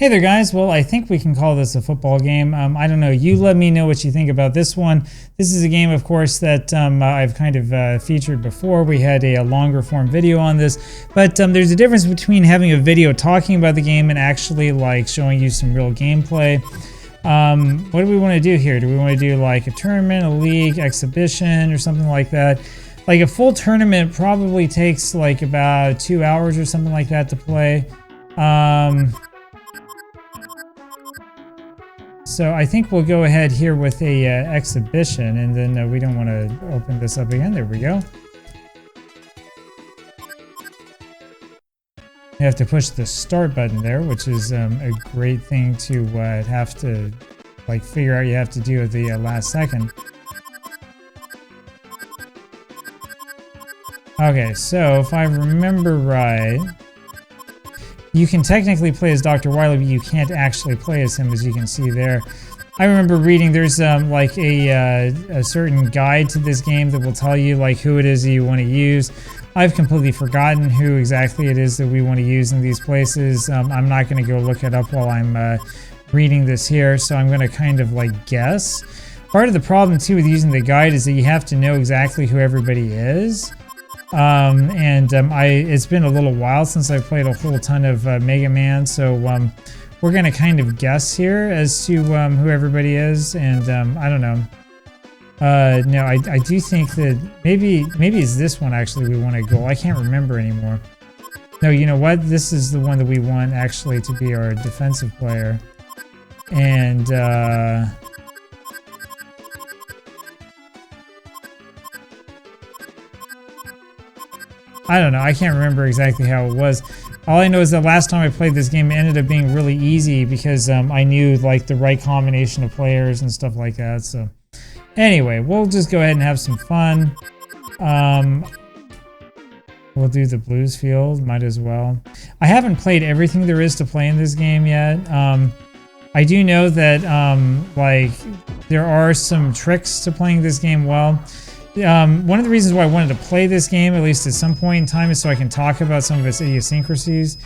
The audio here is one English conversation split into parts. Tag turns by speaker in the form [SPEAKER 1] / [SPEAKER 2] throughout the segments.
[SPEAKER 1] Hey there guys, well I think we can call this a football game. I don't know, you let me know what you think about this one. This is a game of course that I've kind of featured before. We had a longer form video on this, but there's a difference between having a video talking about the game and actually like showing you some real gameplay. What do we want to do here? Do we want to do like a tournament, a league, exhibition, or something like that? Like a full tournament probably takes like about 2 hours or something like that to play. So I think we'll go ahead here with a exhibition, and then we don't want to open this up again. There we go. You have to push the start button there, which is a great thing to have to like figure out you have to do at the last second. Okay, so if I remember right, you can technically play as Dr. Wily, but you can't actually play as him, as you can see there. I remember reading there's like a certain guide to this game that will tell you like who it is that you want to use. I've completely forgotten who exactly it is that we want to use in these places. I'm not going to go look it up while I'm reading this here, so I'm going to kind of like guess. Part of the problem too with using the guide is that you have to know exactly who everybody is. It's been a little while since I've played a whole ton of Mega Man, so we're gonna kind of guess here as to who everybody is, and I don't know. No, I do think that maybe it's this one actually we want to go. I can't remember anymore. No, you know what? This is the one that we want actually to be our defensive player, and I don't know. I can't remember exactly how it was. All I know is that last time I played this game, it ended up being really easy because I knew like the right combination of players and stuff like that. So anyway, we'll just go ahead and have some fun. We'll do the blues field. Might as well. I haven't played everything there is to play in this game yet. I do know that like there are some tricks to playing this game well. One of the reasons why I wanted to play this game, at least at some point in time, is so I can talk about some of its idiosyncrasies.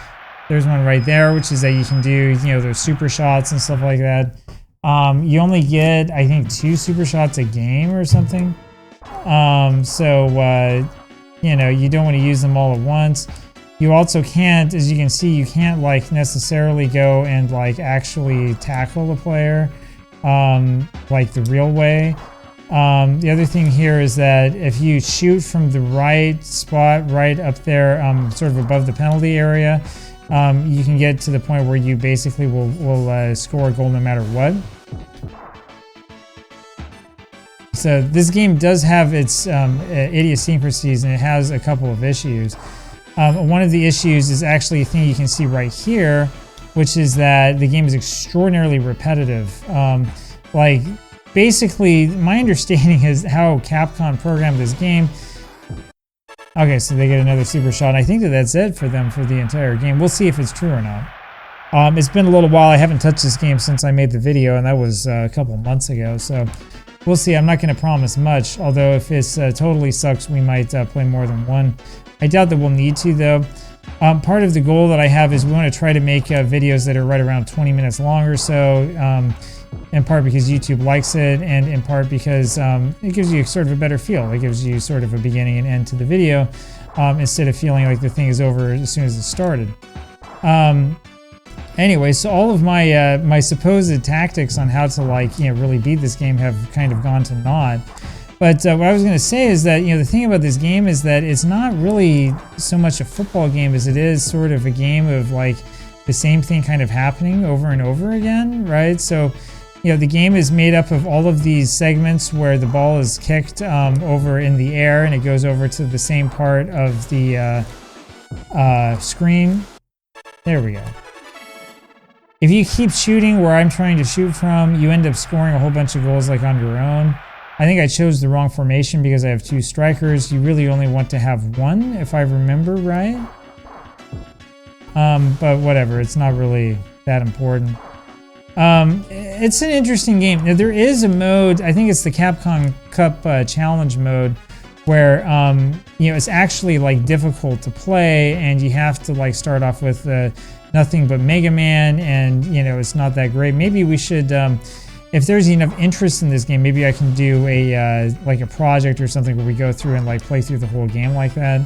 [SPEAKER 1] There's one right there, which is that you can do, those super shots and stuff like that. You only get, I think, 2 super shots a game or something. You don't want to use them all at once. You also can't, as you can see, you can't like necessarily go and like actually tackle the player like the real way. The other thing here is that if you shoot from the right spot, right up there, sort of above the penalty area, you can get to the point where you basically will score a goal no matter what. So this game does have its idiosyncrasies, and it has a couple of issues. One of the issues is actually a thing you can see right here, which is that the game is extraordinarily repetitive. Basically, my understanding is how Capcom programmed this game. Okay, so they get another super shot. I think that's it for them for the entire game. We'll see if it's true or not. It's been a little while. I haven't touched this game since I made the video, and that was a couple months ago. So we'll see. I'm not going to promise much, although if it's totally sucks, we might play more than one. I doubt that we'll need to, though. Part of the goal that I have is we want to try to make videos that are right around 20 minutes long or so. In part because YouTube likes it, and in part because it gives you sort of a better feel. It gives you sort of a beginning and end to the video instead of feeling like the thing is over as soon as it started. Anyway, so all of my my supposed tactics on how to really beat this game have kind of gone to naught. But what I was going to say is that the thing about this game is that it's not really so much a football game as it is sort of a game of like the same thing kind of happening over and over again, right? So the game is made up of all of these segments where the ball is kicked over in the air and it goes over to the same part of the screen. There we go. If you keep shooting where I'm trying to shoot from, you end up scoring a whole bunch of goals like on your own. I think I chose the wrong formation because I have 2 strikers. You really only want to have 1, if I remember right. But whatever, it's not really that important. It's an interesting game. Now, there is a mode, I think it's the Capcom Cup Challenge mode, where it's actually like difficult to play, and you have to like start off with nothing but Mega Man, and you know, it's not that great. Maybe we should, if there's enough interest in this game, maybe I can do a like a project or something where we go through and like play through the whole game like that.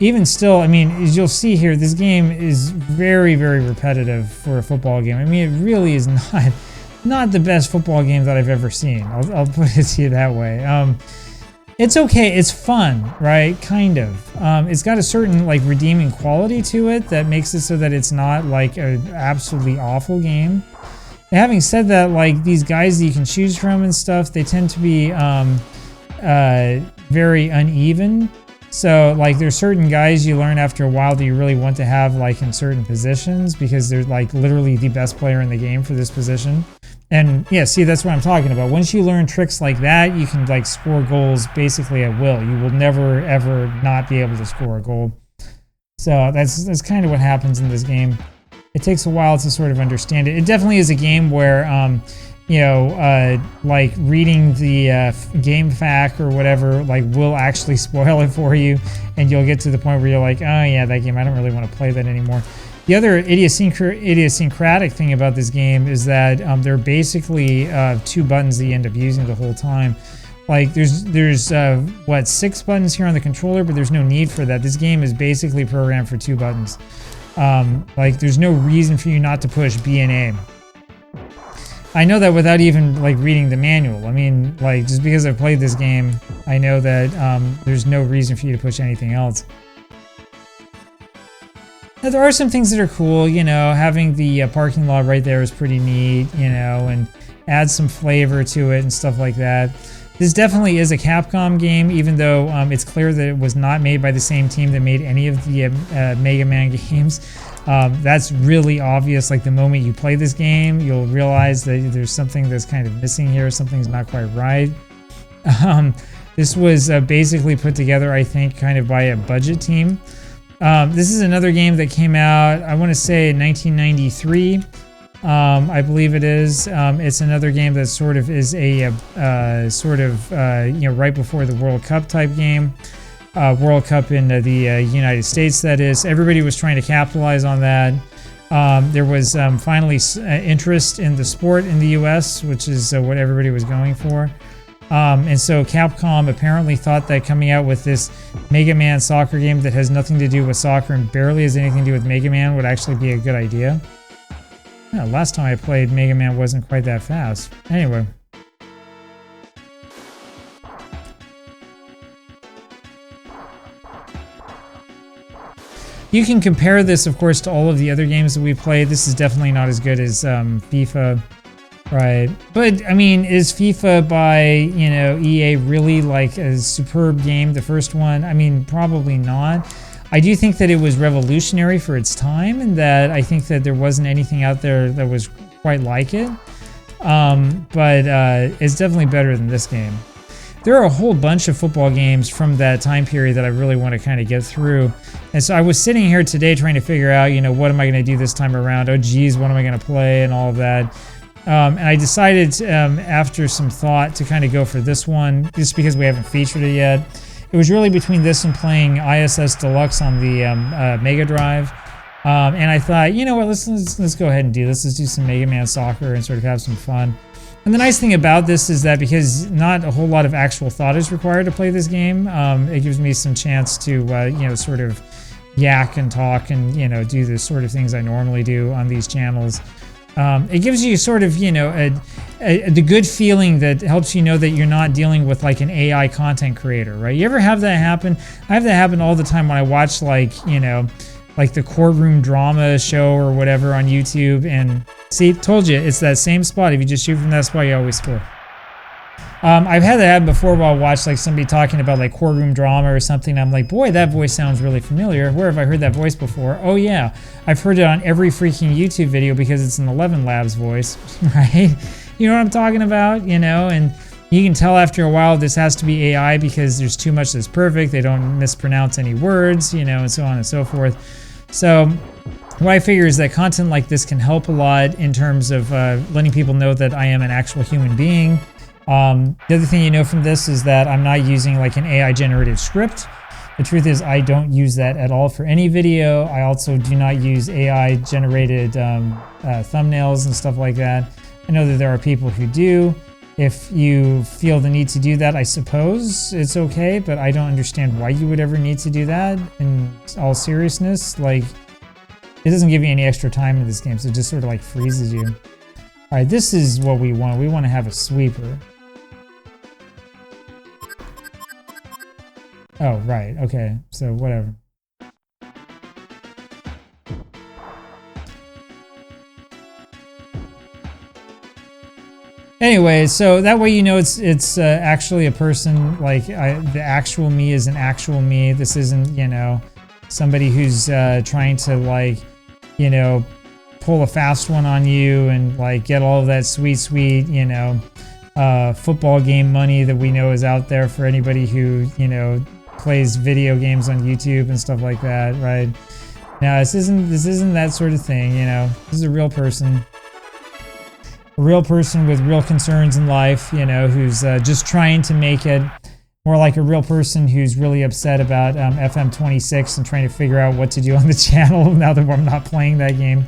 [SPEAKER 1] Even still, I mean, as you'll see here, this game is very, very repetitive for a football game. I mean, it really is not the best football game that I've ever seen. I'll put it to you that way. It's okay. It's fun, right? Kind of. It's got a certain like redeeming quality to it that makes it so that it's not like an absolutely awful game. And having said that, like these guys that you can choose from and stuff, they tend to be very uneven. So like there's certain guys you learn after a while that you really want to have like in certain positions because they're like literally the best player in the game for this position. And yeah, see, that's what I'm talking about. Once you learn tricks like that, you can like score goals basically at will. You will never ever not be able to score a goal. So that's kind of what happens in this game. It takes a while to sort of understand it. It definitely is a game where you know, like reading the game fact or whatever, like will actually spoil it for you, and you'll get to the point where you're like, oh yeah, that game, I don't really want to play that anymore. The other idiosyncratic thing about this game is that there are basically 2 buttons that you end up using the whole time. Like there's what, 6 buttons here on the controller, but there's no need for that. This game is basically programmed for 2 buttons. Like there's no reason for you not to push B and A. I know that without even like reading the manual. I mean, like just because I've played this game, I know that there's no reason for you to push anything else. Now, there are some things that are cool, you know, having the parking lot right there is pretty neat, you know, and add some flavor to it and stuff like that. This definitely is a Capcom game, even though it's clear that it was not made by the same team that made any of the Mega Man games. That's really obvious. Like the moment you play this game, you'll realize that there's something that's kind of missing here. Something's not quite right. This was basically put together, I think, kind of by a budget team. This is another game that came out, I want to say, in 1993. I believe it is. It's another game that sort of is a you know, right before the World Cup type game. World Cup in the United States, that is. Everybody was trying to capitalize on that. There was finally interest in the sport in the US, which is what everybody was going for. And so Capcom apparently thought that coming out with this Mega Man Soccer game that has nothing to do with soccer and barely has anything to do with Mega Man would actually be a good idea. Yeah, last time I played Mega Man wasn't quite that fast. Anyway. You can compare this, of course, to all of the other games that we played. This is definitely not as good as FIFA, right? But, I mean, is FIFA by, you know, EA really like a superb game, the first one? I mean, probably not. I do think that it was revolutionary for its time, and that I think that there wasn't anything out there that was quite like it. But it's definitely better than this game. There are a whole bunch of football games from that time period that I really want to kind of get through. And so I was sitting here today trying to figure out, you know, what am I going to do this time around? Oh, geez, what am I going to play and all of that. And I decided after some thought to kind of go for this one, just because we haven't featured it yet. It was really between this and playing ISS Deluxe on the Mega Drive. And I thought, you know what, let's go ahead and do this. Let's do some Mega Man Soccer and sort of have some fun. And the nice thing about this is that because not a whole lot of actual thought is required to play this game, it gives me some chance to, you know, sort of yak and talk and, you know, do the sort of things I normally do on these channels. It gives you sort of, you know, the good feeling that helps you know that you're not dealing with like an AI content creator, right? You ever have that happen? I have that happen all the time when I watch like, you know, like the courtroom drama show or whatever on YouTube, and see, told you, it's that same spot. If you just shoot from that spot, you always score. I've had that happen before where I'll watch like somebody talking about like courtroom drama or something. I'm like, boy, that voice sounds really familiar. Where have I heard that voice before? Oh yeah, I've heard it on every freaking YouTube video because it's an 11 Labs voice, right? You know what I'm talking about, you know? And you can tell after a while this has to be AI because there's too much that's perfect. They don't mispronounce any words, you know, and so on and so forth. So what I figure is that content like this can help a lot in terms of letting people know that I am an actual human being. The other thing you know from this is that I'm not using like an AI generated script. The truth is I don't use that at all for any video. I also do not use AI generated thumbnails and stuff like that. I know that there are people who do. If you feel the need to do that, I suppose it's okay, but I don't understand why you would ever need to do that in all seriousness. Like, it doesn't give you any extra time in this game, so it just sort of like freezes you. All right, this is what we want. We want to have a sweeper. Oh, right. Okay, so whatever. Anyway, so that way you know it's actually a person. Like the actual me is an actual me. This isn't, you know, somebody who's trying to, like, you know, pull a fast one on you and like get all of that sweet, you know, football game money that we know is out there for anybody who, you know, plays video games on YouTube and stuff like that, right? Now this isn't that sort of thing, you know. This is a real person. A real person with real concerns in life, you know, who's just trying to make it more like a real person who's really upset about FM26 and trying to figure out what to do on the channel now that I'm not playing that game.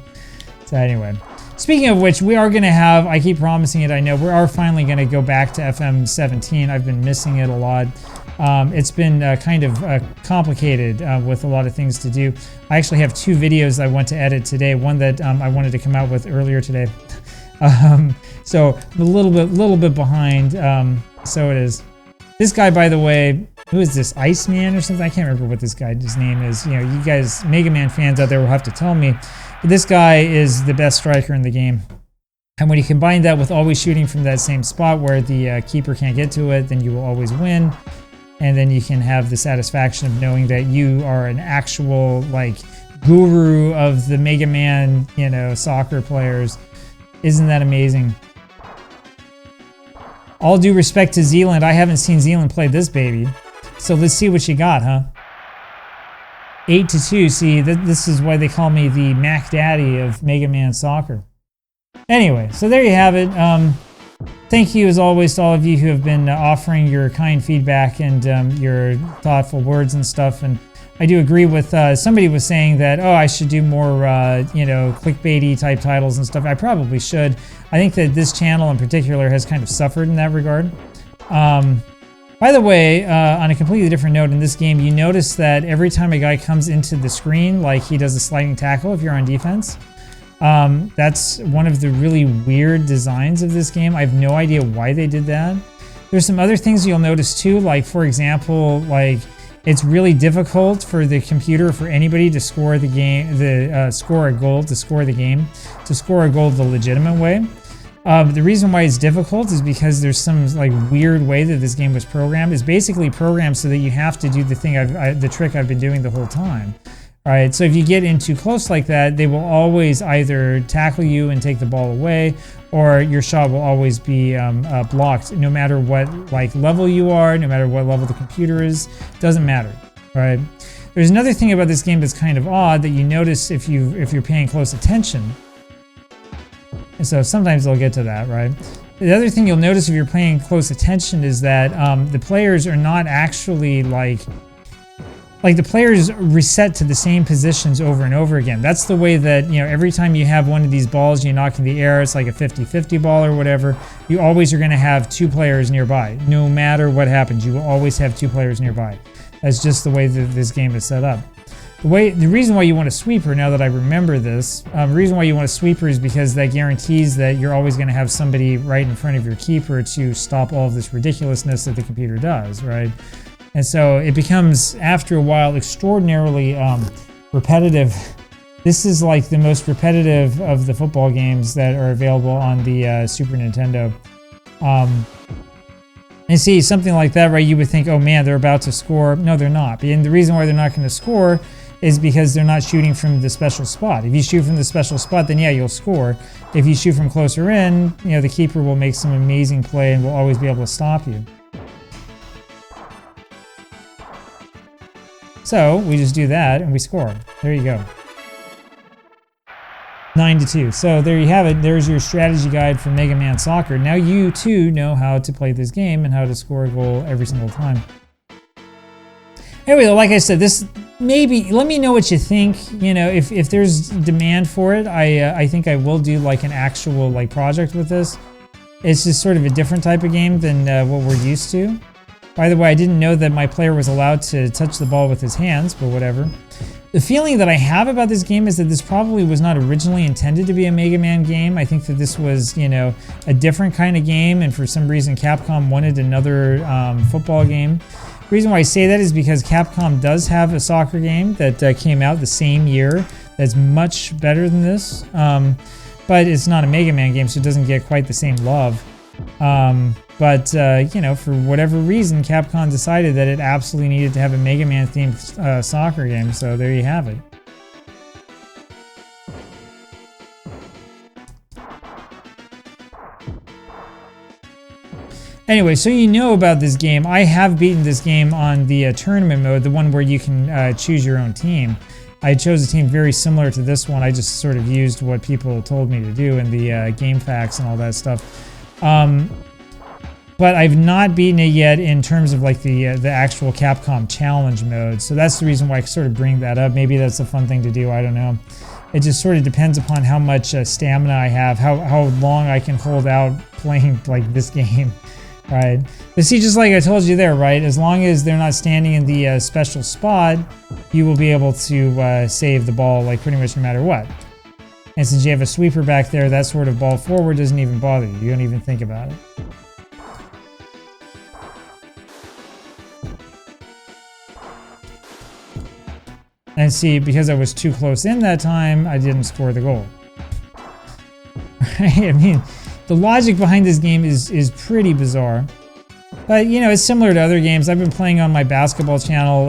[SPEAKER 1] So anyway, speaking of which, we are going to have, I keep promising it, I know, we are finally going to go back to FM17. I've been missing it a lot. It's been kind of complicated with a lot of things to do. I actually have 2 videos I want to edit today. One that I wanted to come out with earlier today. So I'm a little bit behind. So it is. This guy, by the way, who is this, Iceman or something? I can't remember what this guy's name is. You know, you guys, Mega Man fans out there will have to tell me. But this guy is the best striker in the game. And when you combine that with always shooting from that same spot where the keeper can't get to it, then you will always win. And then you can have the satisfaction of knowing that you are an actual, like, guru of the Mega Man, you know, soccer players. Isn't that amazing? All due respect to Zealand, I haven't seen Zealand play this baby. So let's see what you got, huh? 8-2. See, this is why they call me the Mac Daddy of Mega Man Soccer. Anyway, so there you have it. Thank you, as always, to all of you who have been offering your kind feedback and your thoughtful words and stuff. And I do agree with somebody was saying that, oh, I should do more, you know, clickbaity type titles and stuff. I probably should. I think that this channel in particular has kind of suffered in that regard. By the way, on a completely different note, in this game, you notice that every time a guy comes into the screen, like he does a sliding tackle if you're on defense. That's one of the really weird designs of this game. I have no idea why they did that. There's some other things you'll notice too, like, for example, like, it's really difficult for the computer, for anybody to score the game, score a goal the legitimate way. The reason why it's difficult is because there's some like weird way that this game was programmed. It's basically programmed so that you have to do the thing, the trick I've been doing the whole time. All right, so if you get in too close like that, they will always either tackle you and take the ball away, or your shot will always be blocked, no matter what like level you are, no matter what level the computer is. Doesn't matter, right? There's another thing about this game that's kind of odd that you notice if you're paying close attention. And so sometimes they'll get to that, right? The other thing you'll notice if you're paying close attention is that the players are not actually like the players reset to the same positions over and over again. That's the way that, you know, every time you have one of these balls you knock in the air, it's like a 50-50 ball or whatever, you always are going to have 2 players nearby. No matter what happens, you will always have 2 players nearby. That's just the way that this game is set up. The reason why you want a sweeper, now that I remember this, the reason why you want a sweeper is because that guarantees that you're always going to have somebody right in front of your keeper to stop all of this ridiculousness that the computer does, right? And so it becomes, after a while, extraordinarily repetitive. This is like the most repetitive of the football games that are available on the Super Nintendo. And see, something like that, right, you would think, oh man, they're about to score. No, they're not. And the reason why they're not going to score is because they're not shooting from the special spot. If you shoot from the special spot, then yeah, you'll score. If you shoot from closer in, you know, the keeper will make some amazing play and will always be able to stop you. So we just do that and we score. There you go. 9-2. So there you have it. There's your strategy guide for Mega Man Soccer. Now you too know how to play this game and how to score a goal every single time. Anyway, like I said, this maybe, let me know what you think. You know, if there's demand for it, I think I will do like an actual like project with this. It's just sort of a different type of game than what we're used to. By the way, I didn't know that my player was allowed to touch the ball with his hands, but whatever. The feeling that I have about this game is that this probably was not originally intended to be a Mega Man game. I think that this was, you know, a different kind of game, and for some reason Capcom wanted another football game. The reason why I say that is because Capcom does have a soccer game that came out the same year that's much better than this. But it's not a Mega Man game, so it doesn't get quite the same love. You know, for whatever reason, Capcom decided that it absolutely needed to have a Mega Man themed soccer game, so there you have it. Anyway, so you know about this game. I have beaten this game on the tournament mode, the one where you can choose your own team. I chose a team very similar to this one. I just sort of used what people told me to do in the game facts and all that stuff. But I've not beaten it yet in terms of like the actual Capcom challenge mode. So that's the reason why I sort of bring that up. Maybe that's a fun thing to do. I don't know. It just sort of depends upon how much stamina I have, how long I can hold out playing like this game. Right, but see, just like I told you there, right, as long as they're not standing in the special spot, you will be able to save the ball like pretty much no matter what. And since you have a sweeper back there, that sort of ball forward doesn't even bother you. You don't even think about it. And see, because I was too close in that time, I didn't score the goal. Right? I mean, the logic behind this game is pretty bizarre. But, you know, it's similar to other games. I've been playing on my basketball channel,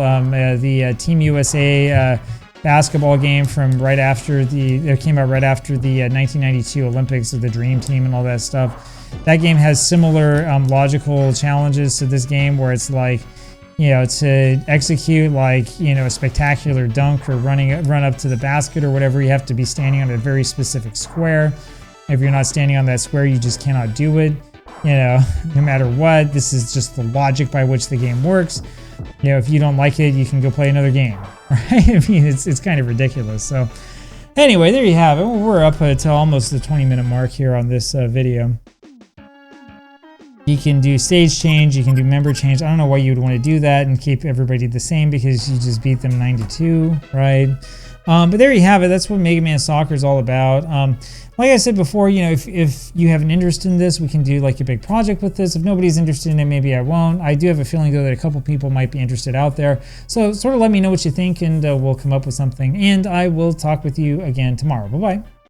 [SPEAKER 1] the Team USA basketball game from right after it came out right after the 1992 Olympics of the Dream Team and all that stuff. That game has similar logical challenges to this game, where it's like, you know, to execute like, you know, a spectacular dunk or run up to the basket or whatever, you have to be standing on a very specific square. If you're not standing on that square, you just cannot do it. You know, no matter what, this is just the logic by which the game works. You know, if you don't like it, you can go play another game, right? I mean, it's kind of ridiculous. So anyway, there you have it. We're up to almost the 20-minute mark here on this video. You can do stage change, you can do member change. I don't know why you would want to do that and keep everybody the same, because you just beat them 9-2, right? But there you have it. That's what Mega Man Soccer is all about. Like I said before, you know, if you have an interest in this, we can do like a big project with this. If nobody's interested in it, maybe I won't. I do have a feeling, though, that a couple people might be interested out there. So sort of let me know what you think, and we'll come up with something. And I will talk with you again tomorrow. Bye-bye.